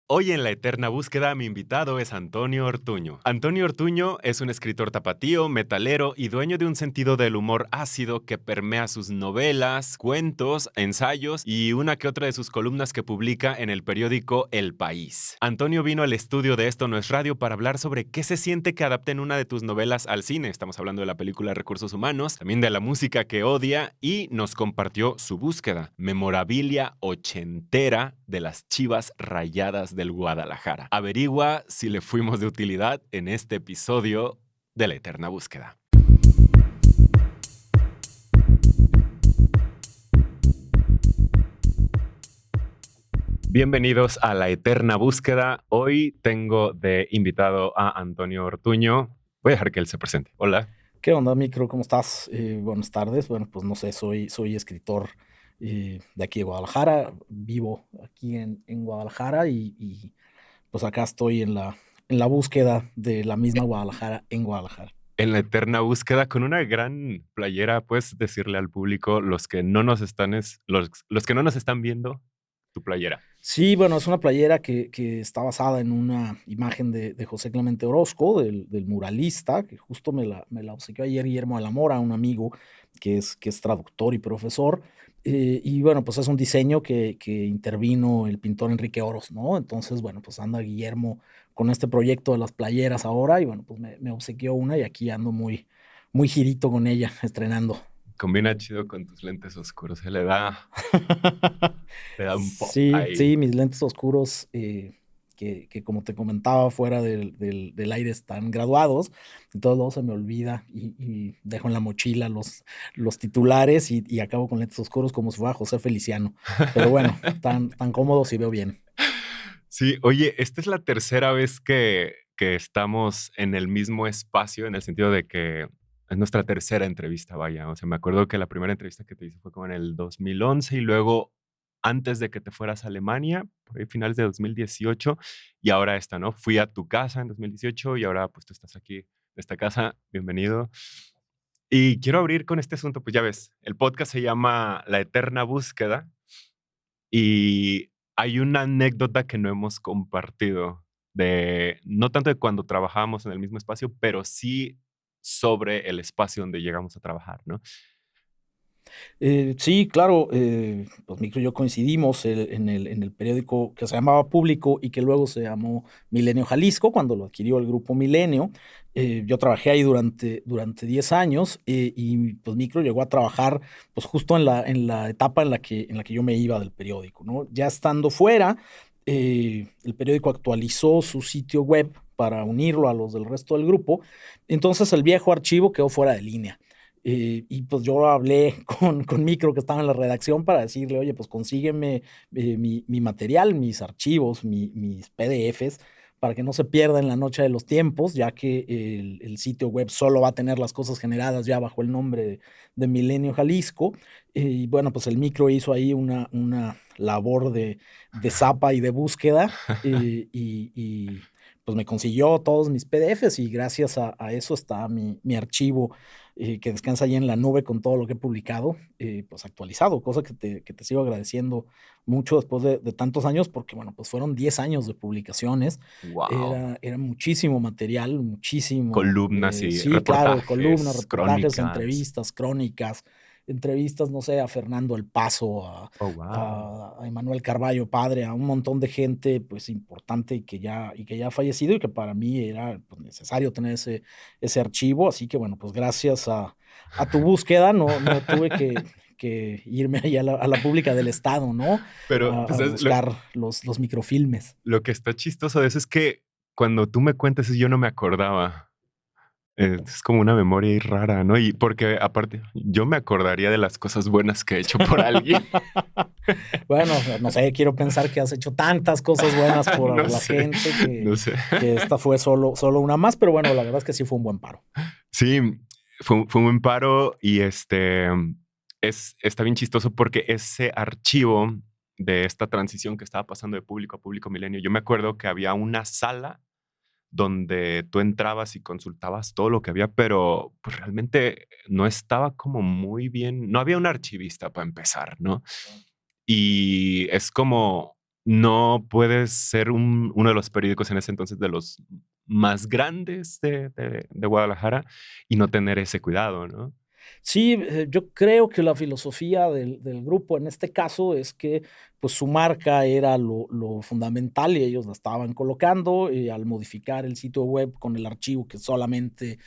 Hoy en La Eterna Búsqueda mi invitado es Antonio Ortuño. Antonio Ortuño es un escritor tapatío, metalero y dueño de un sentido del humor ácido que permea sus novelas, cuentos, ensayos y una que otra de sus columnas que publica en el periódico El País. Antonio vino al estudio de Esto No es Radio para hablar sobre qué se siente que adapten una de tus novelas al cine. Estamos hablando de la película Recursos Humanos, también de la música que odia y nos compartió su búsqueda, memorabilia ochentera de las Chivas Rayadas del Guadalajara. Averigua si le fuimos de utilidad en este episodio de La Eterna Búsqueda. Bienvenidos a La Eterna Búsqueda. Hoy tengo de invitado a Antonio Ortuño. Voy a dejar que él se presente. Hola. ¿Qué onda, Micro? ¿Cómo estás? Buenas tardes. Bueno, pues no sé, soy escritor de aquí de Guadalajara. Vivo aquí en Guadalajara y pues acá estoy en la búsqueda de la misma Guadalajara en Guadalajara. En La Eterna Búsqueda, con una gran playera, puedes decirle al público, los que no nos están viendo, tu playera. Sí, bueno, es una playera que está basada en una imagen de José Clemente Orozco, del muralista, que justo me la obsequió ayer Guillermo de la Mora, un amigo que es traductor y profesor. Y bueno, pues es un diseño que intervino el pintor Enrique Oros, ¿no? Entonces, bueno, pues anda Guillermo con este proyecto de las playeras ahora y bueno, pues me obsequió una y aquí ando muy, muy girito con ella, estrenando. Combina chido con tus lentes oscuros, le da un pop Sí, ahí. sí, mis lentes oscuros, que como te comentaba, fuera del aire están graduados, entonces luego se me olvida y dejo en la mochila los titulares y acabo con lentes oscuros como si fuera José Feliciano. Pero bueno, tan cómodos y veo bien. Sí, oye, esta es la tercera vez que estamos en el mismo espacio, en el sentido de que es nuestra tercera entrevista, vaya. O sea, me acuerdo que la primera entrevista que te hice fue como en el 2011 y luego antes de que te fueras a Alemania, por ahí finales de 2018, y ahora esta, ¿no? Fui a tu casa en 2018 y ahora pues tú estás aquí en esta casa. Bienvenido. Y quiero abrir con este asunto, pues ya ves, el podcast se llama La Eterna Búsqueda y hay una anécdota que no hemos compartido de, no tanto de cuando trabajábamos en el mismo espacio, pero sí sobre el espacio donde llegamos a trabajar, ¿no? Sí, claro, pues Micro y yo coincidimos en el periódico que se llamaba Público y que luego se llamó Milenio Jalisco, cuando lo adquirió el grupo Milenio. Yo trabajé ahí durante 10 años y pues Micro llegó a trabajar pues justo en la etapa en la que yo me iba del periódico, ¿no? Ya estando fuera, el periódico actualizó su sitio web para unirlo a los del resto del grupo, entonces el viejo archivo quedó fuera de línea. Y pues yo hablé con Micro, que estaba en la redacción, para decirle, oye, pues consígueme mi material, mis archivos, mis PDFs, para que no se pierda en la noche de los tiempos, ya que el sitio web solo va a tener las cosas generadas ya bajo el nombre de Milenio Jalisco. Y bueno, pues el Micro hizo ahí una labor de zapa y de búsqueda, pues me consiguió todos mis PDFs y gracias a eso está mi archivo que descansa ahí en la nube con todo lo que he publicado, pues actualizado, cosa que te sigo agradeciendo mucho después de tantos años, porque bueno, pues fueron 10 años de publicaciones, Wow. era muchísimo material, muchísimo, Columnas y sí, claro, columnas, reportajes, reportajes, crónicas. entrevistas, crónicas, entrevistas, no sé, a Fernando El Paso, Oh, wow. a Emanuel Carballo Padre, a un montón de gente, pues, importante y que ya ha fallecido y que para mí era, pues, necesario tener ese archivo. Así que, bueno, pues, gracias a tu búsqueda no tuve que irme ahí a la pública del estado, ¿no? Pero, A pues, a ¿sabes? Lo, buscar los microfilmes. lo que está chistoso de eso es que cuando tú me cuentas eso, yo no me acordaba. Es como una memoria ahí rara, ¿no? Y porque aparte, yo me acordaría de las cosas buenas que he hecho por alguien. Bueno, no sé, quiero pensar que has hecho tantas cosas buenas por No la sé, gente que no sé. que esta fue solo una más, pero bueno, la verdad es que sí fue un buen paro. Sí, fue un buen paro y está bien chistoso porque ese archivo de esta transición que estaba pasando de público a público milenio, yo me acuerdo que había una sala donde tú entrabas y consultabas todo lo que había, pero pues realmente no estaba como muy bien, no había un archivista para empezar, ¿no? Y es como no puedes ser uno de los periódicos en ese entonces de los más grandes de Guadalajara y no tener ese cuidado, ¿no? Sí, yo creo que la filosofía del grupo en este caso es que, pues, su marca era lo fundamental y ellos la estaban colocando, al modificar el sitio web con el archivo que solamente,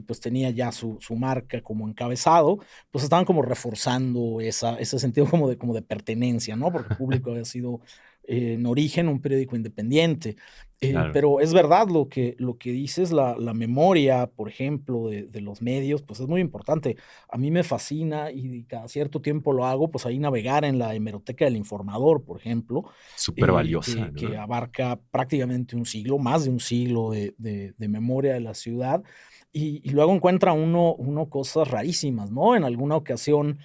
pues, tenía ya su marca como encabezado, pues, estaban como reforzando ese sentido como de pertenencia, ¿no? Porque Público había sido, en origen un periódico independiente. Claro. Pero es verdad lo que dices, la memoria, por ejemplo, de los medios, pues, es muy importante. A mí me fascina y cada cierto tiempo lo hago, pues ahí navegar en la hemeroteca del Informador, por ejemplo, Súper valiosa, que ¿no? abarca prácticamente un siglo, más de un siglo de memoria de la ciudad. Y luego encuentra uno cosas rarísimas, ¿no? En alguna ocasión,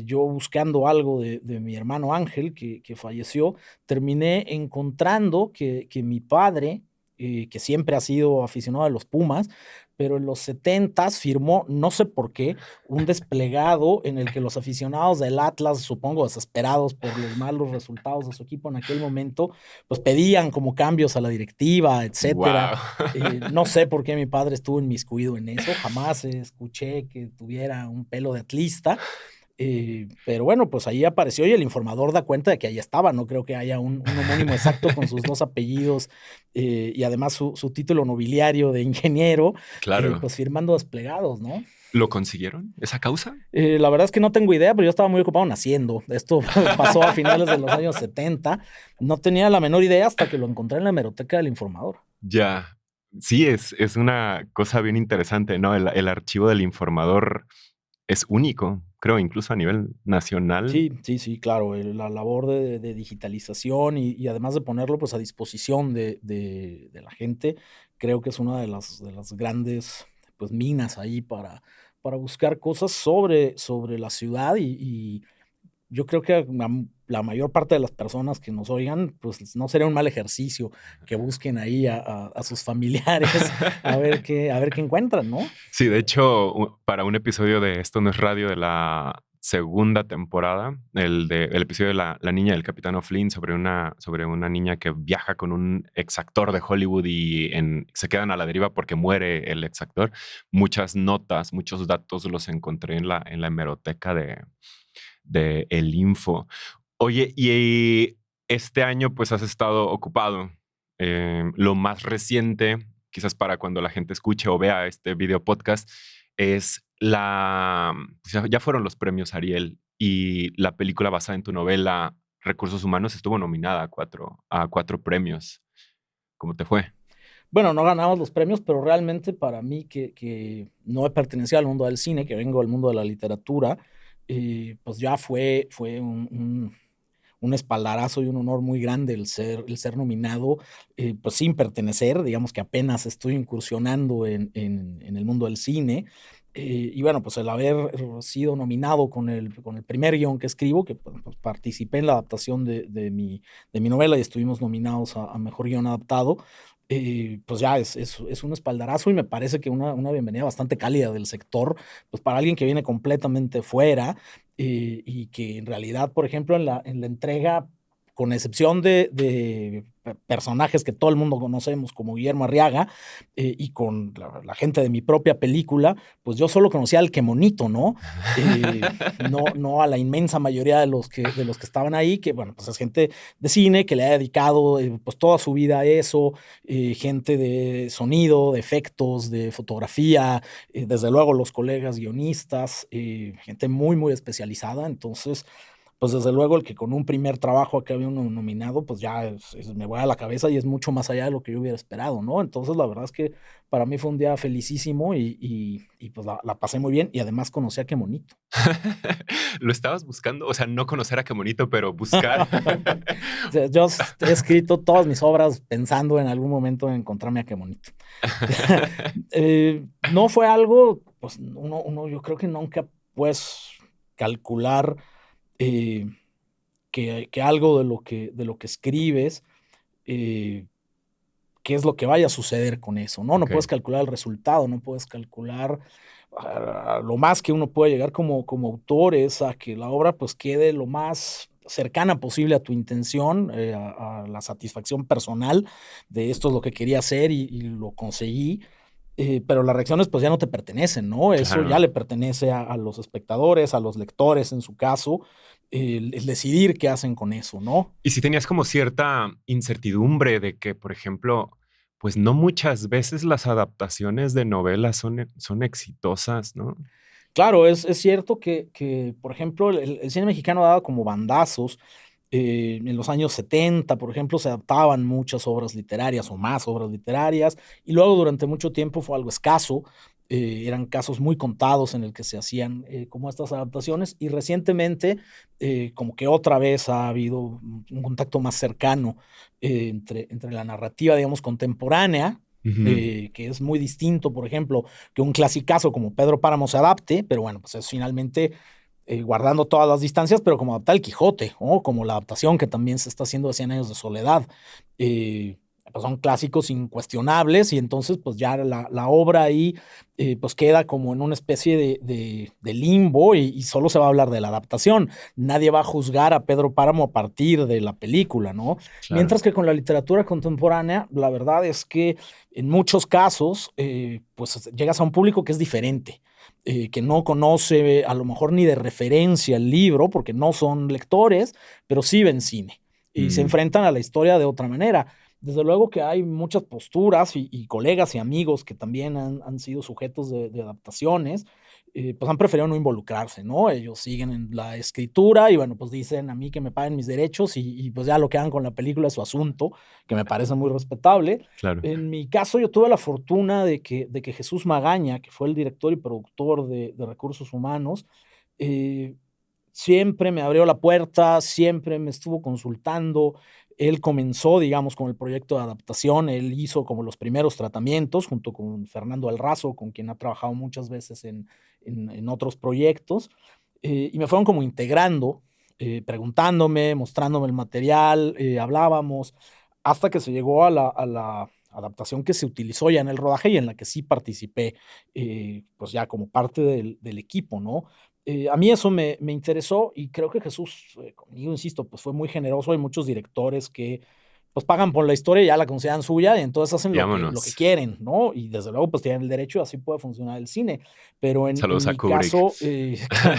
yo buscando algo de mi hermano Ángel, que falleció, terminé encontrando que mi padre, que siempre ha sido aficionado a los Pumas, pero en los 70 firmó, no sé por qué, un desplegado en el que los aficionados del Atlas, supongo desesperados por los malos resultados de su equipo en aquel momento, pues pedían como cambios a la directiva, etcétera. Wow. No sé por qué mi padre estuvo inmiscuido en eso, jamás escuché que tuviera un pelo de atlista, pero bueno, pues ahí apareció y el Informador da cuenta de que ahí estaba, no creo que haya un homónimo exacto con sus 2 apellidos, y además su título nobiliario de ingeniero, Claro. pues firmando desplegados, ¿no? ¿Lo consiguieron, esa causa? La verdad es que no tengo idea, pero yo estaba muy ocupado naciendo. Esto pasó a finales de los años 70. No tenía la menor idea hasta que lo encontré en la hemeroteca del Informador. Ya. Sí, es una cosa bien interesante, ¿no? El archivo del Informador es único, creo, incluso a nivel nacional. Sí, sí, sí, claro, la labor de digitalización y además de ponerlo, pues, a disposición de la gente, creo que es una de las grandes, pues, minas ahí para buscar cosas sobre la ciudad y yo creo que la mayor parte de las personas que nos oigan, pues, no sería un mal ejercicio que busquen ahí a sus familiares a ver qué encuentran, ¿no? Sí, de hecho, para un episodio de Esto no es radio de la segunda temporada, el episodio de la niña del Capitán O'Flynn sobre una niña que viaja con un exactor de Hollywood y se quedan a la deriva porque muere el exactor. Muchas notas, muchos datos los encontré en la hemeroteca de El Info. Oye, y este año pues has estado ocupado. Lo más reciente, quizás para cuando la gente escuche o vea este video podcast, es pues ya fueron los premios Ariel y la película basada en tu novela Recursos Humanos estuvo nominada a cuatro premios. ¿Cómo te fue? Bueno, no ganamos los premios, pero realmente para mí que no he pertenecido al mundo del cine, que vengo del mundo de la literatura, pues ya fue un espaldarazo y un honor muy grande el ser nominado, pues sin pertenecer, digamos que apenas estoy incursionando en el mundo del cine. Y bueno, pues el haber sido nominado con el primer guión que escribo, que pues participé en la adaptación de mi novela y estuvimos nominados a mejor guión adaptado, pues ya es un espaldarazo y me parece que una bienvenida bastante cálida del sector, pues para alguien que viene completamente fuera, y que en realidad, por ejemplo, en la entrega, con excepción de personajes que todo el mundo conocemos, como Guillermo Arriaga, y con la gente de mi propia película, pues yo solo conocía al que monito, ¿no? No a la inmensa mayoría de los que estaban ahí, que bueno, pues es gente de cine que le ha dedicado pues toda su vida a eso, gente de sonido, de efectos, de fotografía, desde luego los colegas guionistas, gente muy, muy especializada. Entonces, pues desde luego el que con un primer trabajo acabe uno nominado, pues ya me vuela la cabeza y es mucho más allá de lo que yo hubiera esperado, ¿no? Entonces, la verdad es que para mí fue un día felicísimo y pues la pasé muy bien y además conocí a Qué Monito. ¿Lo estabas buscando? O sea, no conocer a qué bonito, pero buscar. O sea, yo he escrito todas mis obras pensando en algún momento en encontrarme a Qué Monito. No fue algo, pues uno yo creo que nunca puedes calcular, eh, que algo de lo que escribes, eh, qué es lo que vaya a suceder con eso, ¿no? No Ok. puedes calcular el resultado, no puedes calcular, lo más que uno puede llegar como autor es a que la obra, pues, quede lo más cercana posible a tu intención, a la satisfacción personal de esto es lo que quería hacer y lo conseguí. Pero las reacciones pues ya no te pertenecen, ¿no? Eso ya Claro. le pertenece a los espectadores, a los lectores en su caso, el decidir qué hacen con eso, ¿no? Y si tenías como cierta incertidumbre de que, por ejemplo, pues no muchas veces las adaptaciones de novelas son exitosas, ¿no? Claro, es cierto que, por ejemplo, el cine mexicano daba como bandazos. En los años 70, por ejemplo, se adaptaban muchas obras literarias o más obras literarias, y luego durante mucho tiempo fue algo escaso. Eran casos muy contados en el que se hacían como estas adaptaciones, y recientemente como que otra vez ha habido un contacto más cercano entre la narrativa, digamos, contemporánea, Ujú. que es muy distinto, por ejemplo, que un clasicazo como Pedro Páramo se adapte, pero bueno, pues es finalmente guardando todas las distancias, pero como adaptar el Quijote, ¿no? Como la adaptación que también se está haciendo de Cien años de soledad. Pues son clásicos incuestionables y entonces pues ya la obra ahí pues queda como en una especie de limbo y solo se va a hablar de la adaptación. Nadie va a juzgar a Pedro Páramo a partir de la película, ¿no? Claro. Mientras que con la literatura contemporánea, la verdad es que en muchos casos pues llegas a un público que es diferente. Que no conoce a lo mejor ni de referencia el libro, porque no son lectores, pero sí ven cine y se Mm. enfrentan a la historia de otra manera. Desde luego que hay muchas posturas y colegas y amigos que también han sido sujetos de adaptaciones, pues han preferido no involucrarse, ¿no? Ellos siguen en la escritura y bueno, pues dicen a mí que me paguen mis derechos y pues ya lo que hagan con la película es su asunto, que me parece muy respetable. Claro. En mi caso, yo tuve la fortuna de que Jesús Magaña, que fue el director y productor de Recursos Humanos, eh, siempre me abrió la puerta, siempre me estuvo consultando. Él comenzó, digamos, con el proyecto de adaptación, él hizo como los primeros tratamientos junto con Fernando Alrazo, con quien ha trabajado muchas veces en otros proyectos, y me fueron como integrando, preguntándome, mostrándome el material, hablábamos, hasta que se llegó a la adaptación que se utilizó ya en el rodaje y en la que sí participé, pues ya como parte del equipo, ¿no? A mí eso me interesó y creo que Jesús, conmigo, insisto, pues fue muy generoso. Hay muchos directores que pues pagan por la historia y ya la consideran suya y entonces hacen Y lo que vámonos. quieren, ¿no? Y desde luego pues tienen el derecho y así puede funcionar el cine. Pero en Saludos a mi Kubrick. caso,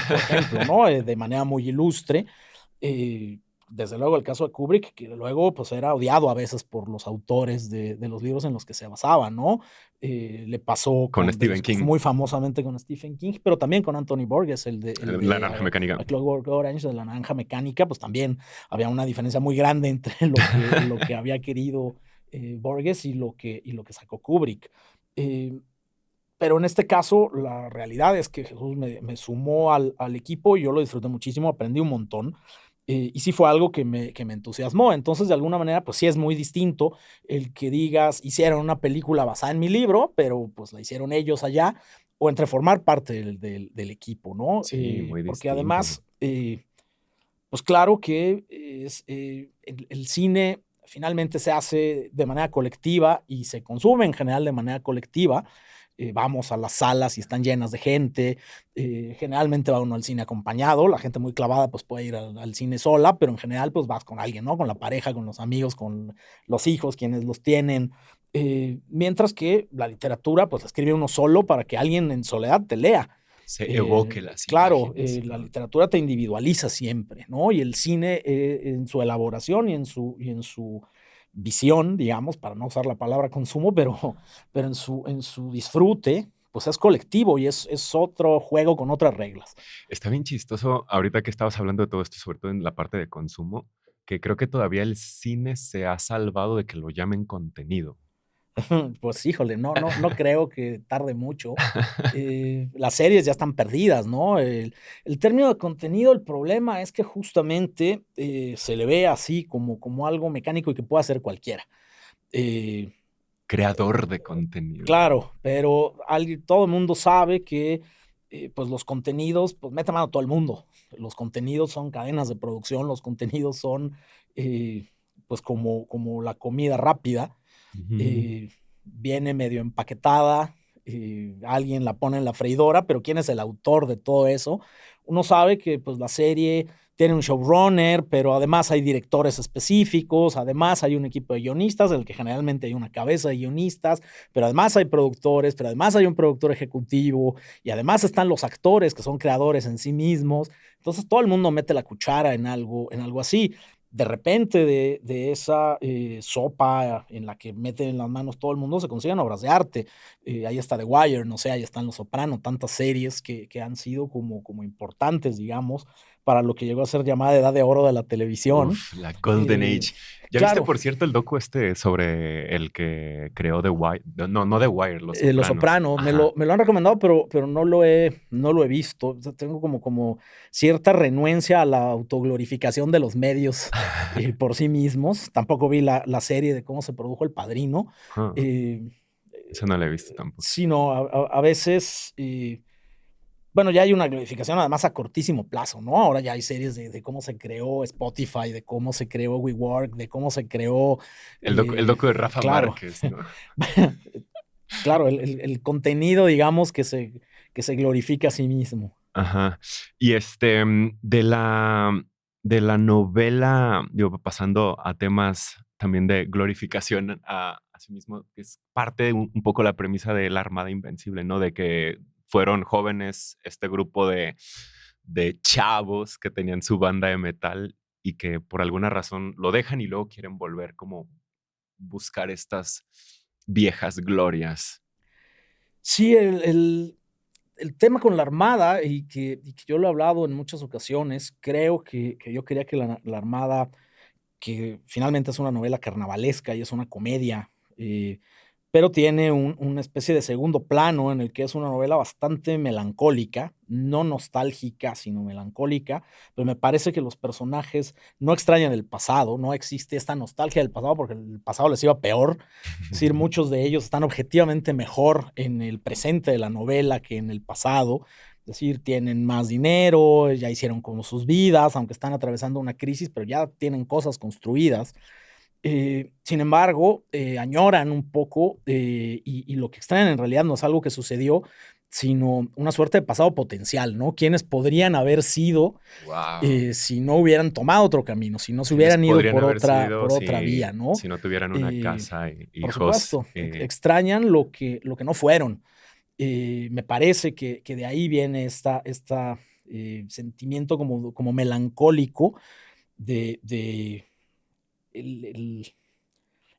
por ejemplo, ¿no? De manera muy ilustre, eh, desde luego el caso de Kubrick, que luego pues era odiado a veces por los autores de los libros en los que se basaba, ¿no? Le pasó Con Stephen King, muy famosamente con Stephen King, pero también con Anthony Burgess, el de La Naranja Mecánica. A Clockwork Orange, de La Naranja Mecánica, pues también había una diferencia muy grande entre lo que había querido Burgess y lo que sacó Kubrick. Eh, pero en este caso, la realidad es que Jesús me sumó al equipo y yo lo disfruté muchísimo, aprendí un montón. Y sí fue algo que me entusiasmó. Entonces, de alguna manera, pues sí es muy distinto el que digas, hicieron una película basada en mi libro, pero pues la hicieron ellos allá, o entre formar parte del equipo, ¿no? Sí, muy Porque distinto. además, pues claro que el cine finalmente se hace de manera colectiva y se consume en general de manera colectiva. Vamos a las salas y están llenas de gente. Generalmente va uno al cine acompañado. La gente muy clavada pues puede ir al cine sola, pero en general pues vas con alguien, ¿no? Con la pareja, con los amigos, con los hijos, quienes los tienen. Mientras que la literatura pues la escribe uno solo para que alguien en soledad te lea. Se evoque las Claro, imágenes, la ¿no? literatura te individualiza siempre, ¿no? Y el cine, en su elaboración y en su visión, digamos, para no usar la palabra consumo, pero en su disfrute, pues es colectivo y es otro juego con otras reglas. Está bien chistoso ahorita que estabas hablando de todo esto, sobre todo en la parte de consumo, que creo que todavía el cine se ha salvado de que lo llamen contenido. Pues híjole, no creo que tarde mucho. Las series ya están perdidas, ¿no? El término de contenido, el problema es que justamente se le ve así como algo mecánico y que puede hacer cualquiera. Eh, Creador de contenido. claro, pero todo el mundo sabe que pues los contenidos, pues mete mano todo el mundo. Los contenidos son cadenas de producción, los contenidos son pues como la comida rápida. Ujú. eh, Viene medio empaquetada, alguien la pone en la freidora, pero ¿quién es el autor de todo eso? Uno sabe que pues la serie tiene un showrunner, pero además hay directores específicos, además hay un equipo de guionistas, del que generalmente hay una cabeza de guionistas, pero además hay productores, pero además hay un productor ejecutivo, y además están los actores que son creadores en sí mismos. Entonces todo el mundo mete la cuchara en algo así. De repente de esa sopa en la que meten las manos todo el mundo se consiguen obras de arte. Ahí está The Wire, no sé, ahí están Los Soprano, tantas series que han sido como importantes, digamos, para lo que llegó a ser llamada Edad de Oro de la televisión. Uf, la Golden Eh, Age. ¿Ya viste, claro, por cierto, el docu sobre el que creó The Wire? No, no The Wire, Los Los Soprano. Soprano, Ajá. me lo han recomendado, pero no lo he visto. O sea, tengo como cierta renuencia a la autoglorificación de los medios por sí mismos. Tampoco vi la serie de cómo se produjo El Padrino. Ah, Eh, eso no lo he visto tampoco. Sino a veces, bueno, ya hay una glorificación además a cortísimo plazo, ¿no? Ahora ya hay series de cómo se creó Spotify, de cómo se creó WeWork, de cómo se creó, El docu de Rafa claro, Márquez, ¿no? claro, el contenido, digamos, que se glorifica a sí mismo. Ajá. Y de la novela, digo, pasando a temas también de glorificación a sí mismo, que es parte de un poco la premisa de la Armada Invencible, ¿no? De que fueron jóvenes este grupo de chavos que tenían su banda de metal y que por alguna razón lo dejan y luego quieren volver como buscar estas viejas glorias. Sí, el tema con la Armada, y que yo lo he hablado en muchas ocasiones, creo que yo quería que la Armada, que finalmente es una novela carnavalesca y es una comedia, pero tiene una especie de segundo plano en el que es una novela bastante melancólica, no nostálgica, sino melancólica, pero me parece que los personajes no extrañan el pasado, no existe esta nostalgia del pasado porque el pasado les iba peor, es decir, muchos de ellos están objetivamente mejor en el presente de la novela que en el pasado, es decir, tienen más dinero, ya hicieron como sus vidas, aunque están atravesando una crisis, pero ya tienen cosas construidas. Sin embargo, añoran un poco, y lo que extrañan en realidad no es algo que sucedió, sino una suerte de pasado potencial, ¿no? Quienes podrían haber sido Wow. si no hubieran tomado otro camino, si no se ¿Quiénes hubieran ido podrían haber sido por otra vía, ¿no? si no tuvieran una casa, Por hijos? supuesto, extrañan lo que no fueron. Me parece que de ahí viene esta sentimiento como melancólico de el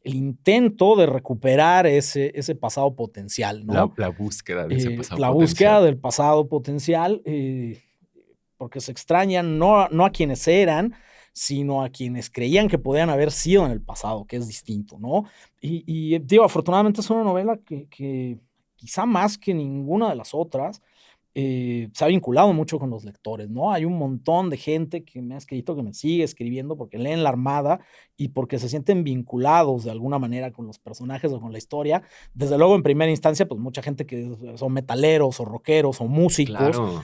el intento de recuperar ese pasado potencial, ¿no? La búsqueda de ese pasado La potencial. búsqueda del pasado potencial, porque se extrañan no a quienes eran, sino a quienes creían que podían haber sido en el pasado, que es distinto, ¿no? Digo, afortunadamente es una novela que quizá más que ninguna de las otras, se ha vinculado mucho con los lectores, ¿no? Hay un montón de gente que me ha escrito, que me sigue escribiendo porque leen La Armada y porque se sienten vinculados de alguna manera con los personajes o con la historia. Desde luego, en primera instancia, pues mucha gente que son metaleros o rockeros o músicos, Claro.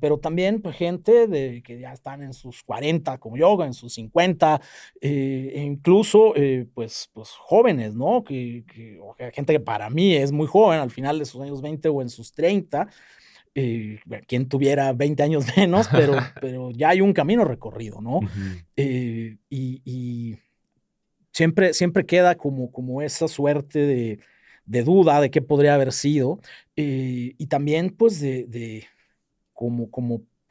pero también pues, gente que ya están en sus 40, como yo, en sus 50, e incluso pues jóvenes, ¿no? O gente que para mí es muy joven, al final de sus años 20 o en sus 30, bueno, quien tuviera 20 años menos, pero ya hay un camino recorrido, ¿no? Ujú. Y siempre queda como esa suerte de duda de qué podría haber sido, y también, pues, de como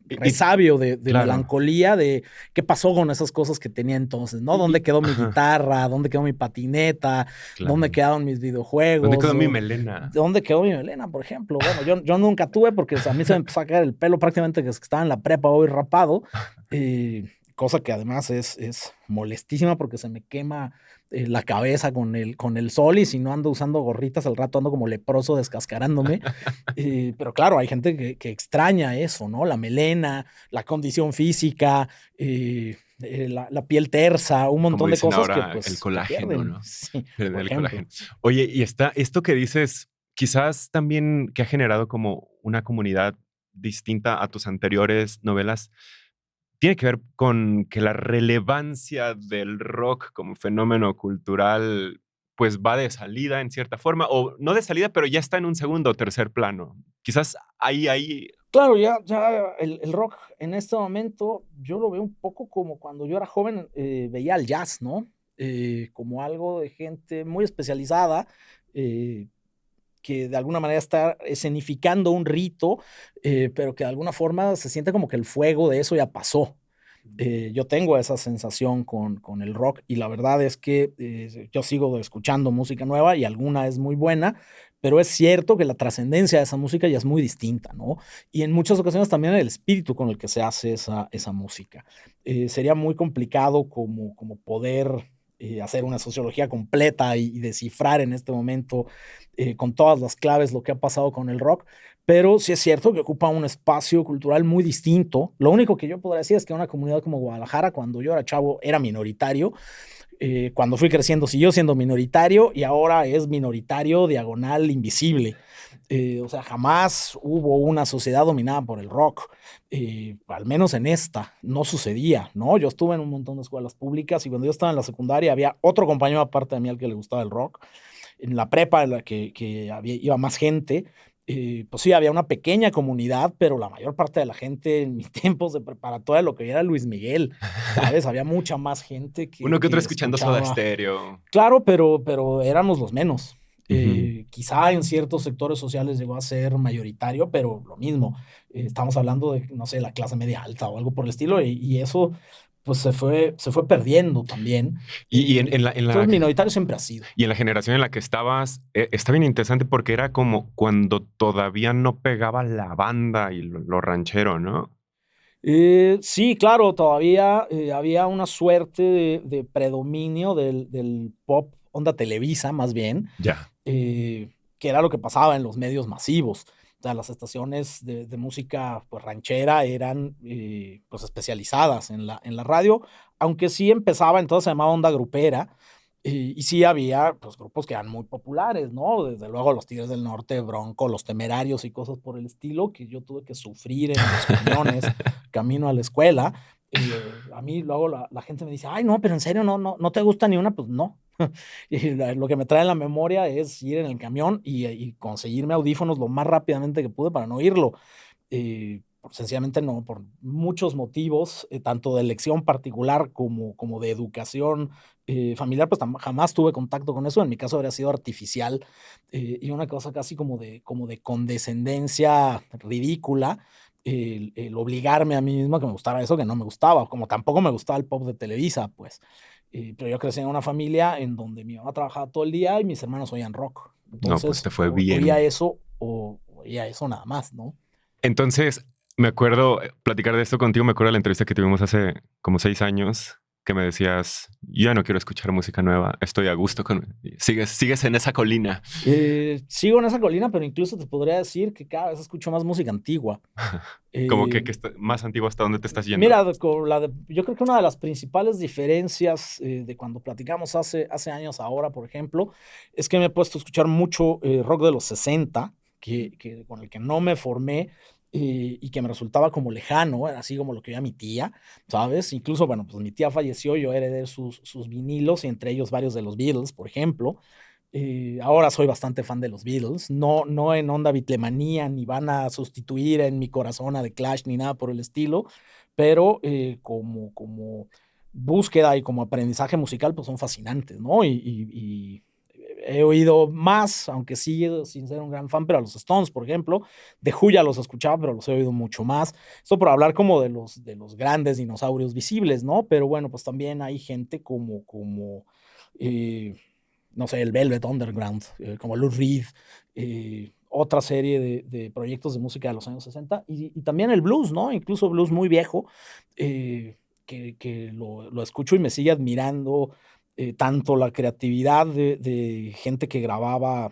Y resabio de claro, melancolía de qué pasó con esas cosas que tenía entonces, ¿no? ¿Dónde quedó mi ajá, guitarra? ¿Dónde quedó mi patineta? ¿Dónde claro. quedaron mis ¿Dónde videojuegos? quedó mi melena? ¿Dónde quedó mi melena, por ejemplo? Bueno, yo nunca tuve porque a mí se me empezó a caer el pelo prácticamente que estaba en la prepa hoy rapado, cosa que además es molestísima porque se me quema la cabeza con el sol y si no ando usando gorritas al rato ando como leproso descascarándome. Pero claro, hay gente que extraña eso, ¿no? La melena, la condición física, la piel tersa, un Como montón de dicen cosas que, ahora, el pues, que colágeno, pierden. ¿no? Sí, por Perder el ejemplo. colágeno. Oye, y esto que dices, quizás también que ha generado como una comunidad distinta a tus anteriores novelas, tiene que ver con que la relevancia del rock como fenómeno cultural, pues va de salida en cierta forma, o no de salida, pero ya está en un segundo o tercer plano. Quizás hay Claro, ya el rock en este momento yo lo veo un poco como cuando yo era joven, veía el jazz, ¿no? Como algo de gente muy especializada, eh, que de alguna manera está escenificando un rito, pero que de alguna forma se siente como que el fuego de eso ya pasó. Yo tengo esa sensación con el rock y la verdad es que yo sigo escuchando música nueva y alguna es muy buena, pero es cierto que la trascendencia de esa música ya es muy distinta, ¿no? Y en muchas ocasiones también el espíritu con el que se hace esa música. Sería muy complicado como poder hacer una sociología completa y descifrar en este momento con todas las claves lo que ha pasado con el rock, pero sí es cierto que ocupa un espacio cultural muy distinto. Lo único que yo podría decir es que una comunidad como Guadalajara, cuando yo era chavo, era minoritario. Cuando fui creciendo siguió siendo minoritario y ahora es minoritario diagonal invisible. O sea, jamás hubo una sociedad dominada por el rock, al menos en esta, no sucedía, ¿no? Yo estuve en un montón de escuelas públicas y cuando yo estaba en la secundaria había otro compañero aparte de mí al que le gustaba el rock. En la prepa en la que iba más gente, pues sí, había una pequeña comunidad, pero la mayor parte de la gente en mis tiempos de preparatoria lo que era Luis Miguel, ¿sabes? Había mucha más gente Uno que otro que escuchando Soda escuchaba. Stereo. Claro, pero éramos los menos. Ujú. Quizá en ciertos sectores sociales llegó a ser mayoritario, pero lo mismo. Estamos hablando de, no sé, la clase media alta o algo por el estilo, y eso pues se fue perdiendo también. Y en Entonces, minoritario siempre ha sido. y en la generación en la que estabas, está bien interesante porque era como cuando todavía no pegaba la banda y lo ranchero, ¿no? Sí, claro, todavía había una suerte de predominio del pop onda Televisa, más bien, Ya. que era lo que pasaba en los medios masivos. O sea, las estaciones de música pues, ranchera eran pues, especializadas en la radio, aunque sí empezaba, entonces se llamaba onda grupera, y sí había pues, grupos que eran muy populares, ¿no? Desde luego los Tigres del Norte, Bronco, los Temerarios y cosas por el estilo, que yo tuve que sufrir en los camiones camino a la escuela. A mí luego la gente me dice, ay, no, pero en serio, no te gusta ni una, pues no. Y lo que me trae en la memoria es ir en el camión y conseguirme audífonos lo más rápidamente que pude para no oírlo. Sencillamente no, por muchos motivos, tanto de elección particular como de educación familiar, pues jamás tuve contacto con eso. En mi caso habría sido artificial y una cosa casi como de condescendencia ridícula. El obligarme a mí mismo a que me gustara eso que no me gustaba, como tampoco me gustaba el pop de Televisa, pues. Pero yo crecí en una familia en donde mi mamá trabajaba todo el día y mis hermanos oían rock. No, pues Entonces, te fue oía bien. eso o oía eso nada más, ¿no? Entonces, me acuerdo, platicar de esto contigo, me acuerdo de la entrevista que tuvimos hace como 6 años, que me decías, yo ya no quiero escuchar música nueva, estoy a gusto con... Sigues en esa colina. Sigo en esa colina, pero incluso te podría decir que cada vez escucho más música antigua. Como Eh, que más antiguo hasta dónde te estás yendo. Mira, yo creo que una de las principales diferencias de cuando platicamos hace años ahora, por ejemplo, es que me he puesto a escuchar mucho rock de los 60, con el que no me formé y que me resultaba como lejano, era así como lo que oía mi tía, ¿sabes? Incluso, bueno, pues mi tía falleció, yo heredé sus vinilos y entre ellos varios de los Beatles, por ejemplo. Ahora soy bastante fan de los Beatles, no en onda bitlemanía, ni van a sustituir en mi corazón a The Clash, ni nada por el estilo, pero como búsqueda y como aprendizaje musical, pues son fascinantes, ¿no? Y he oído más, aunque sí, sin ser un gran fan, pero a los Stones, por ejemplo, de Who ya los escuchaba, pero los he oído mucho más. Esto por hablar como de los grandes dinosaurios visibles, ¿no? Pero bueno, pues también hay gente eh, no sé, el Velvet Underground, como Lou Reed, otra serie de proyectos de música de los años 60 y también el blues, ¿no? Incluso blues muy viejo, que lo escucho y me sigue admirando tanto la creatividad de gente que grababa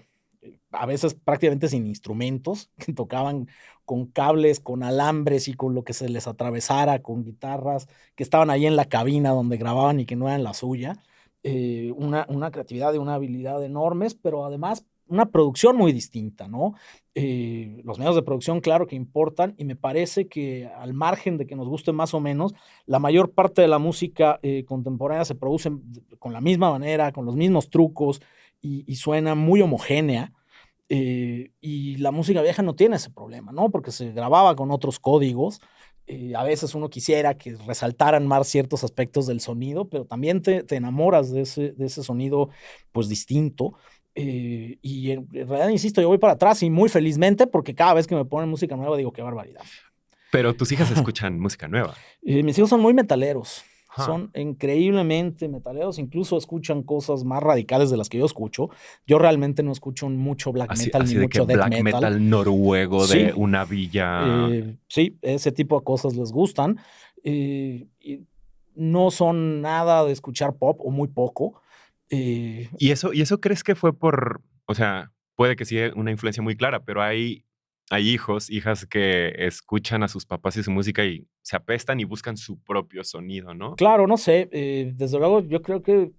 a veces prácticamente sin instrumentos, que tocaban con cables, con alambres y con lo que se les atravesara, con guitarras, que estaban ahí en la cabina donde grababan y que no eran la suya una creatividad y una habilidad enormes, pero además una producción muy distinta, ¿no? Los medios de producción, claro que importan, y me parece que al margen de que nos guste más o menos, la mayor parte de la música contemporánea se produce con la misma manera, con los mismos trucos, y suena muy homogénea. Y la música vieja no tiene ese problema, ¿no? Porque se grababa con otros códigos. A veces uno quisiera que resaltaran más ciertos aspectos del sonido, pero también te enamoras de ese sonido, pues, distinto. Y en realidad, insisto, yo voy para atrás y muy felizmente, porque cada vez que me ponen música nueva digo, qué barbaridad. Pero tus hijas escuchan música nueva. Mis hijos son muy metaleros. Huh. Son increíblemente metaleros, incluso escuchan cosas más radicales de las que yo escucho. Yo realmente no escucho mucho black metal Así ni de que mucho death black metal noruego Sí. de una villa. Sí, ese tipo de cosas les gustan. Y no son nada de escuchar pop o muy poco. ¿Y eso crees que fue por, o sea, puede que sí una influencia muy clara, pero hay hijos, hijas que escuchan a sus papás y su música y se apestan y buscan su propio sonido, ¿no? Claro, no sé, desde luego yo creo que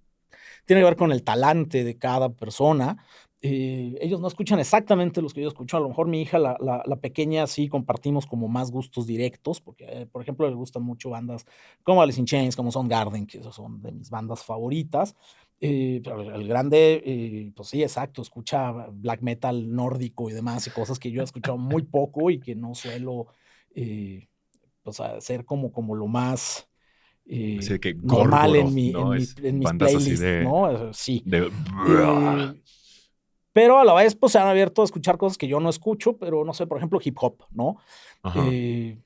tiene que ver con el talante de cada persona. Ellos no escuchan exactamente los que yo escucho. A lo mejor mi hija, la pequeña, sí compartimos como más gustos directos, porque, por ejemplo, le gustan mucho bandas como Alice in Chains, como Soundgarden, que esos son de mis bandas favoritas. Pero el grande, pues sí, exacto, escucha black metal nórdico y demás, y cosas que yo he escuchado muy poco y que no suelo, pues, hacer como lo más Así de que normal Gorgoroth, ¿no? Es en mis bandas así playlists, ¿no? Sí. de Eh, pero a la vez, pues, se han abierto a escuchar cosas que yo no escucho, pero no sé, por ejemplo, hip hop, ¿no? Ajá. Eh,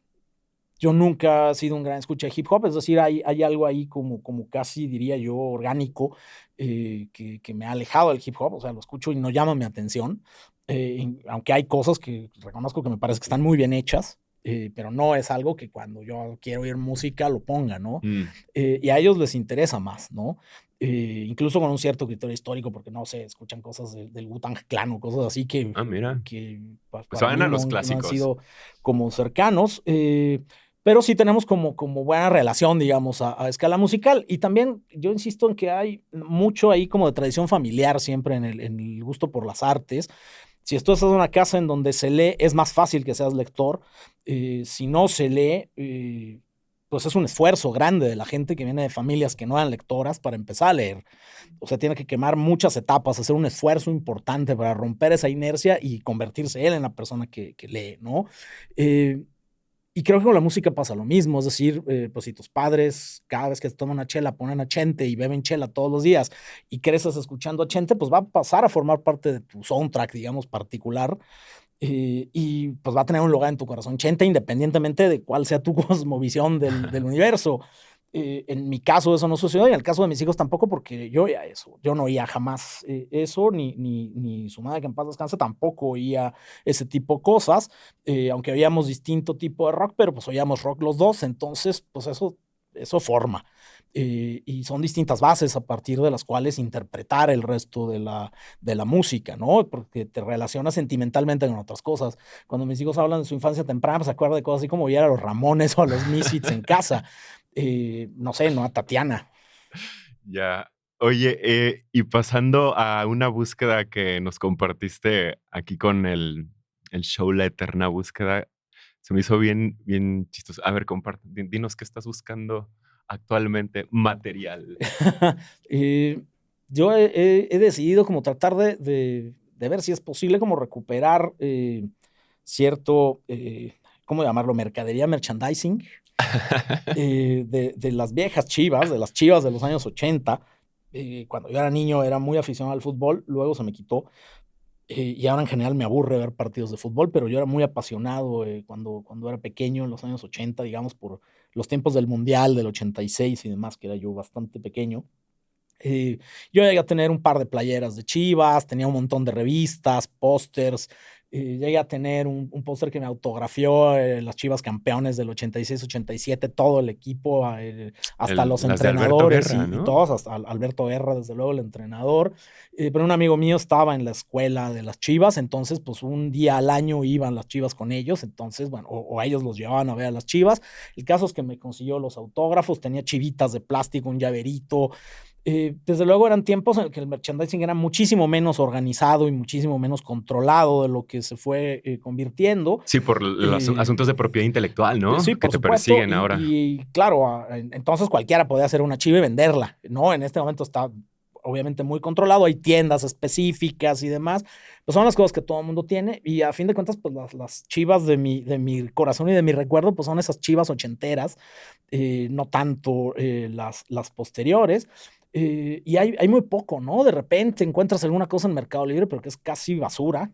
yo nunca he sido un gran escucha de hip hop, es decir, hay algo ahí como casi, diría yo, orgánico, que me ha alejado del hip hop, o sea, lo escucho y no llama mi atención, aunque hay cosas que reconozco que me parece que están muy bien hechas, pero no es algo que cuando yo quiero oír música lo ponga, ¿no? Mm. Y a ellos les interesa más, ¿no? Incluso con un cierto criterio histórico, porque no sé, escuchan cosas del Wu-Tang Clan o cosas así Ah, mira. que Pues para van mí a los no han clásicos. sido como cercanos. Pero sí tenemos como buena relación, digamos, a escala musical. Y también yo insisto en que hay mucho ahí como de tradición familiar siempre en el gusto por las artes. Si tú estás en una casa en donde se lee, es más fácil que seas lector. Si no se lee, pues es un esfuerzo grande de la gente que viene de familias que no eran lectoras para empezar a leer. O sea, tiene que quemar muchas etapas, hacer un esfuerzo importante para romper esa inercia y convertirse él en la persona que lee, ¿no? Y creo que con la música pasa lo mismo, es decir, pues si tus padres cada vez que toman una chela ponen a Chente y beben chela todos los días y creces escuchando a Chente, pues va a pasar a formar parte de tu soundtrack, digamos, particular, y pues va a tener un lugar en tu corazón Chente independientemente de cuál sea tu cosmovisión del universo. En mi caso eso no sucedió y en el caso de mis hijos tampoco porque yo oía eso. Yo no oía jamás eso, ni su madre que en paz descanse tampoco oía ese tipo de cosas, aunque oíamos distinto tipo de rock, pero pues oíamos rock los dos, entonces pues eso forma. Y son distintas bases a partir de las cuales interpretar el resto de la música, ¿no? Porque te relacionas sentimentalmente con otras cosas. Cuando mis hijos hablan de su infancia temprana, pues se acuerdan de cosas así como oír a los Ramones o a los Misfits en casa. No sé, ¿no? A Tatiana. Ya. Oye, y pasando a una búsqueda que nos compartiste aquí con el show La Eterna Búsqueda, se me hizo bien, bien chistoso. A ver, dinos qué estás buscando actualmente, material. Eh, yo he decidido como tratar de ver si es posible como recuperar cierto, ¿cómo llamarlo? Mercadería, merchandising, de las viejas Chivas, de las Chivas de los años 80. Cuando yo era niño era muy aficionado al fútbol, luego se me quitó. Y ahora en general me aburre ver partidos de fútbol, pero yo era muy apasionado cuando era pequeño, en los años 80, digamos, por los tiempos del Mundial, del 86 y demás, que era yo bastante pequeño. Yo llegué a tener un par de playeras de Chivas, tenía un montón de revistas, pósters. Llegué a tener un póster que me autografió las Chivas campeones del 86-87, todo el equipo, hasta los Las de Alberto entrenadores Guerra, y ¿no? todos, hasta Alberto Guerra, desde luego, el entrenador. Pero un amigo mío estaba en la escuela de las Chivas, entonces, pues un día al año iban las Chivas con ellos, entonces, bueno, o a ellos los llevaban a ver a las Chivas. El caso es que me consiguió los autógrafos, tenía chivitas de plástico, un llaverito. Desde luego eran tiempos en el que el merchandising era muchísimo menos organizado y muchísimo menos controlado de lo que se fue convirtiendo. Sí, por los asuntos de propiedad intelectual, ¿no? Sí, Que por te supuesto, persiguen ahora. y claro, entonces cualquiera podía hacer una chiva y venderla, ¿no? En este momento está obviamente muy controlado, hay tiendas específicas y demás, pues son las cosas que todo el mundo tiene, y a fin de cuentas, pues las Chivas de mi corazón y de mi recuerdo, pues son esas Chivas ochenteras, no tanto las posteriores. Y hay muy poco, ¿no? De repente encuentras alguna cosa en Mercado Libre, pero que es casi basura.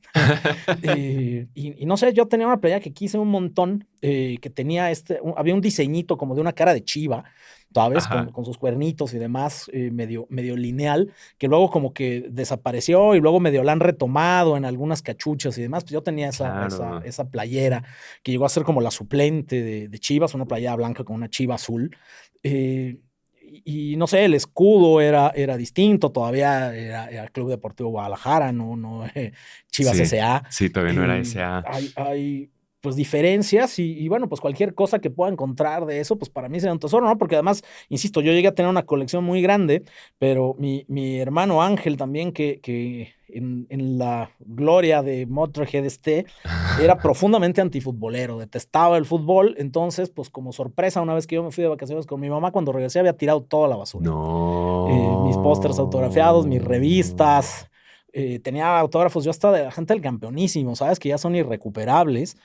Y no sé, yo tenía una playera que quise un montón, que tenía había un diseñito como de una cara de chiva, ¿sabes? Ajá. Con sus cuernitos y demás, medio lineal, que luego como que desapareció y luego medio la han retomado en algunas cachuchas y demás. Pues yo tenía Claro. esa playera que llegó a ser como la suplente de Chivas, una playera blanca con una chiva azul. Y no sé, el escudo era distinto, todavía era Club Deportivo Guadalajara, no Chivas Sí, S.A. sí, todavía no era SA. Hay pues diferencias y bueno, pues cualquier cosa que pueda encontrar de eso, pues para mí sería un tesoro, ¿no? Porque además, insisto, yo llegué a tener una colección muy grande, pero mi hermano Ángel también, que en la gloria de Motorhead era profundamente antifutbolero, detestaba el fútbol, entonces, pues como sorpresa, una vez que yo me fui de vacaciones con mi mamá, cuando regresé había tirado toda la basura. Mis pósters autografiados, mis No. revistas, tenía autógrafos yo hasta de la gente del campeonísimo, ¿sabes? Que ya son irrecuperables.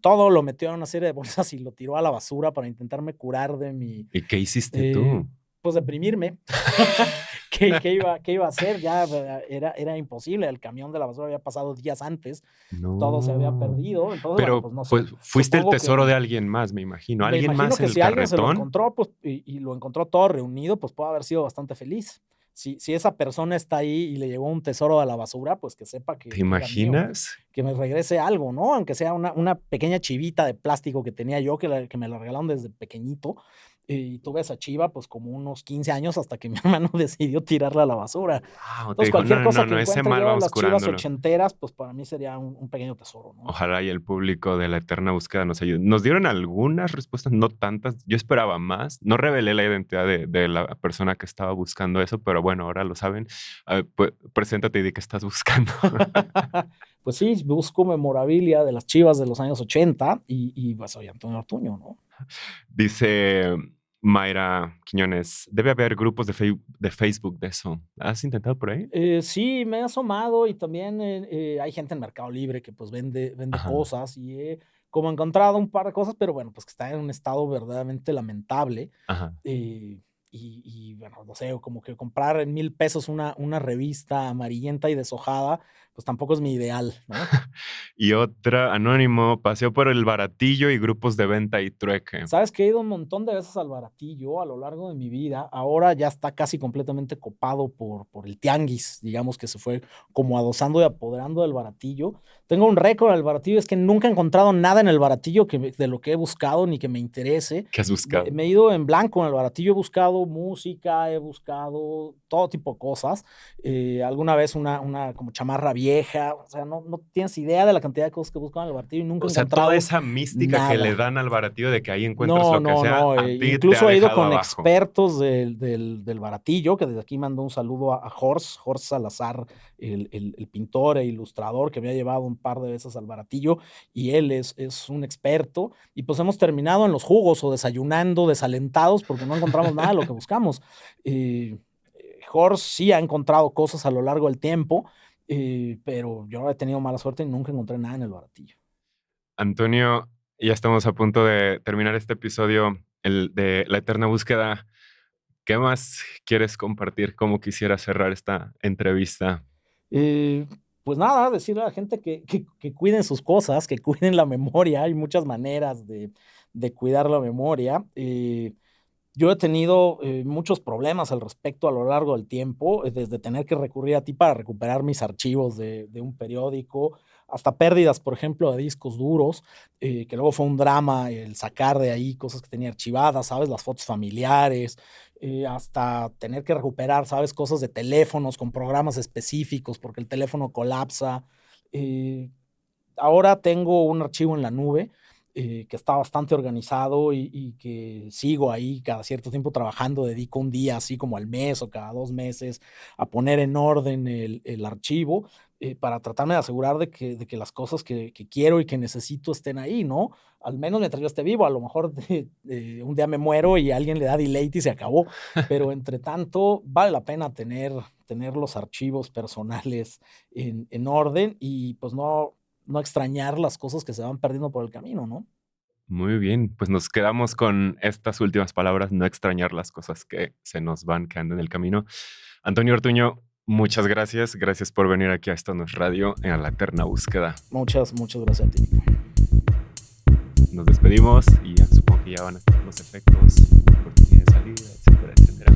Todo lo metió en una serie de bolsas y lo tiró a la basura para intentarme curar de ¿Y qué hiciste eh, tú? pues deprimirme. ¿Qué iba a hacer? Ya era imposible, el camión de la basura había pasado días antes, todo se había No. perdido, entonces, bueno, Pero, pues no sé, pues, fuiste el supongo tesoro de que alguien más, me imagino. me ¿Alguien imagino más en que el si alguien se lo carretón? encontró, pues, y lo encontró todo reunido, pues puede haber sido bastante feliz. Si esa persona está ahí y le llegó un tesoro a la basura, pues que sepa ¿Te que era mío, imaginas? que me regrese algo, ¿no? Aunque sea una pequeña chivita de plástico que tenía yo, que me la regalaron desde pequeñito. Y tuve esa chiva, pues como unos 15 años hasta que mi hermano decidió tirarla a la basura. Wow, te Entonces, dijo, cualquier no, no, cosa que no, ese encuentre mal yo de vamos las chivas curándolo. ochenteras, pues para mí sería un pequeño tesoro, ¿no? Ojalá y el público de la eterna búsqueda nos ayude. Nos dieron algunas respuestas, no tantas. Yo esperaba más. No revelé la identidad de la persona que estaba buscando eso, pero bueno, ahora lo saben. Pues, preséntate y di que estás buscando. Pues sí, busco memorabilia de las Chivas de los años 80 y pues soy Antonio Ortuño, ¿no? Dice Mayra Quiñones, debe haber grupos de Facebook de eso. ¿Has intentado por ahí? Sí, me he asomado y también hay gente en Mercado Libre que pues vende Ajá. cosas y he como encontrado un par de cosas, pero bueno, pues que está en un estado verdaderamente lamentable. Ajá. eh, bueno, no sé, como que comprar en 1,000 pesos una revista amarillenta y deshojada, pues tampoco es mi ideal, ¿no? Y otra, anónimo, paseo por el baratillo y grupos de venta y trueque. Sabes que he ido un montón de veces al Baratillo a lo largo de mi vida. Ahora ya está casi completamente copado por el tianguis, digamos que se fue como adosando y apoderando del Baratillo. Tengo un récord en el Baratillo, es que nunca he encontrado nada en el Baratillo de lo que he buscado ni que me interese. ¿Qué has buscado? Me he ido en blanco en el Baratillo, he buscado música, he buscado todo tipo de cosas. Alguna vez una como chamarra vieja, o sea, no tienes idea de la cantidad de cosas que he buscado en el Baratillo y nunca O he sea, toda encontrado esa mística que le nada. dan al baratillo de que ahí encuentras No, lo que no, sea, no. a ti te ha Incluso he ido dejado con abajo. expertos del Baratillo, que desde aquí mando un saludo a Horst Salazar, el pintor e ilustrador que me ha llevado un par de veces al Baratillo, y él es un experto. Y pues hemos terminado en los jugos o desayunando desalentados porque no encontramos nada de lo que buscamos. Horst sí ha encontrado cosas a lo largo del tiempo, pero yo he tenido mala suerte y nunca encontré nada en el Baratillo. Antonio, ya estamos a punto de terminar este episodio, el de la eterna búsqueda. ¿Qué más quieres compartir? ¿Cómo quisiera cerrar esta entrevista? Eh, pues nada, decirle a la gente que cuiden sus cosas, que cuiden la memoria. Hay muchas maneras de cuidar la memoria. Yo he tenido muchos problemas al respecto a lo largo del tiempo, desde tener que recurrir a ti para recuperar mis archivos de un periódico, hasta pérdidas, por ejemplo, de discos duros, que luego fue un drama el sacar de ahí cosas que tenía archivadas, ¿sabes? Las fotos familiares, hasta tener que recuperar, ¿sabes? Cosas de teléfonos con programas específicos porque el teléfono colapsa. Eh, Ahora tengo un archivo en la nube, que está bastante organizado y que sigo ahí cada cierto tiempo trabajando, dedico un día así como al mes o cada 2 meses a poner en orden el archivo. para tratarme de asegurar de que las cosas que quiero y que necesito estén ahí, ¿no? Al menos mientras yo esté vivo, a lo mejor un día me muero y alguien le da delete y se acabó, pero entre tanto vale la pena tener los archivos personales en orden y pues no extrañar las cosas que se van perdiendo por el camino, ¿no? Muy bien, pues nos quedamos con estas últimas palabras, no extrañar las cosas que se nos van quedando en el camino. Antonio Ortuño, muchas gracias. Gracias por venir aquí a Esto No es Radio, en la eterna búsqueda. Muchas gracias a ti. Nos despedimos y ya supongo que ya van a estar los efectos, cortina de salida, etcétera, etcétera.